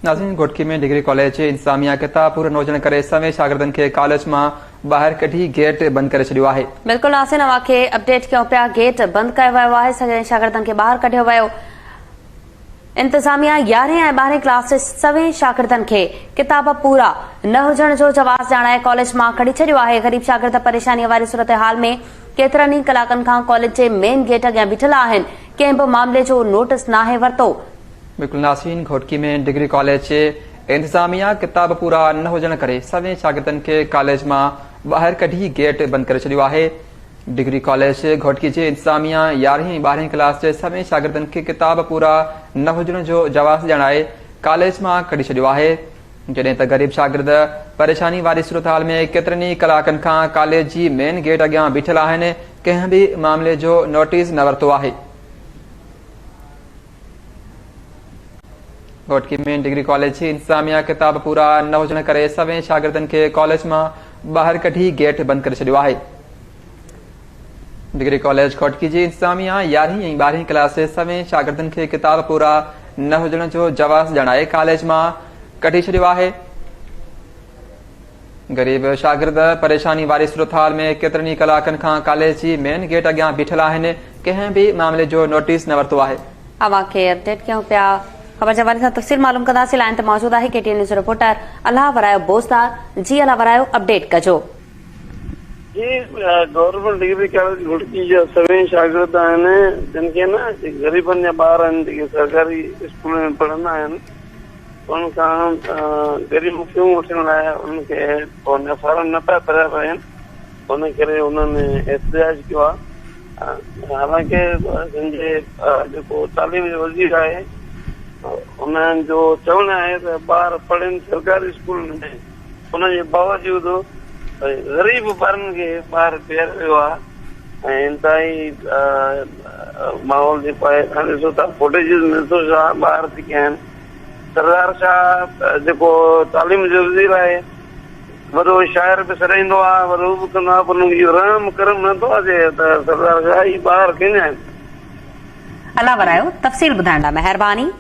नाज़रीन, घोटकी में degree college इंतजामिया किताब पूरो न हुजण करे सवें शागिर्दनि खे कॉलेज मां ॿाहिरि कढी गेट बंदि करे छॾियो आहे। बिल्कुलु नासिन, अव्हांखे अपडेट कयूं पिया। गेट बंदि कयो वियो आहे, सॼे शागिर्दनि खे ॿाहिरि कढियो वियो। इंतजामिया 11 ऐं 12 क्लास जे सवें शागिर्दनि खे किताब पूरा न हुजण जो जवाब ॼाणाए कॉलेज मां कढी छॾियो आहे। ग़रीब शागिर्द परेशानीअ वारी सूरत हाल में केतिरनि ई कलाकनि खां कॉलेज जे मेन गेट अॻियां बीठल आहिनि। कंहिं बि मामले जो नोटिस नाहे वरितो। बिल्कुलु नासिन, घोटकी में डिग्री कॉलेज इंतजामिया किताब पूरा न हुजण करे सवें शागिर्दनि खे कॉलेज मां ॿाहिरि कढी गेट बंदि करे छॾियो आहे। डिग्री कॉलेज घोटकी जे इंतजामिया 11 ऐं 12 क्लास जे सवें शागिर्दनि खे किताब पूरा न हुजण जो जवाब ॼाणाए कॉलेज मां कढी छॾियो आहे। जॾहिं त ग़रीब शागिर्द परेशानी वारी सूरत हाल में केतिरनि ई कलाकनि खां कॉलेज जी मेन गेट अॻियां बीठल आहिनि। कंहिं बि मामले जो नोटिस न वरितो आहे। घोटकी में डिग्री कॉलेज जी इंतजामिया किताब पूरा न हुजण करे सवें शागिर्दनि खे कॉलेज मां ॿाहिरि कढी गेट बंदि करे छॾियो आहे। डिग्री कॉलेज घोटकी जी इंतजामिया 11 ऐं 12 क्लास जे सवें शागिर्दनि खे किताब पूरा न हुजण जो जवाब ॼाणाए कॉलेज मां कढी छॾियो आहे। ग़रीब शागिर्द परेशानी वारी सूरत हाल में केतिरनि ई कलाकनि खां कॉलेज जी मेन गेट अॻियां बीठल आहिनि। कंहिं बि मामले जो नोटिस न वरितो आहे। अव्हांखे अपडेट कयूं पिया। ख़बर जे हवाले सां तफ़सील मालूम कंदासीं। लाइन ते मौजूद आहे KTN न्यूज़ रिपोर्टर अलाह वरायो बोज़दार। जी अलाह वरायो, अपडेट कजो। जी, गवर्नमेंट डिग्री कॉलेज घोटकी जा सवें शागिर्द आहिनि जिन खे न ग़रीबनि जा ॿार आहिनि जेके सरकारी स्कूल में पढ़ंदा आहिनि। उनखां ग़रीब फीयूं वठण लाइ उनखे फॉर्म न पिया भरिया पिया आहिनि। उन करे उन्हनि एहतिजाज कयो आहे। हालांकि पंहिंजे जेको तालीम जो वज़ीर आहे उन्हनि जो चवणु आहे त ॿार पढ़नि सरकारी स्कूल में, उनजे बावजूदि ग़रीब ॿारनि खे ॿाहिरि पेर वियो आहे। ऐं इंतिहाई माहौल जेको आहे ॾिसो था, फुटेजिस ॾिसो छा ॿार थी कया आहिनि। सरदार शाह जेको तालीम जो वज़ीर आहे, वॾो शाइर बि सॾाईंदो आहे, वॾो बि कंदो आहे, पर हुनजो रहम करम नथो अचे त सरदार शाह ई ॿार कंहिंजा आहिनि। अलाह वरायो, तफ़सील ॿुधाइण लाइ महिरबानी।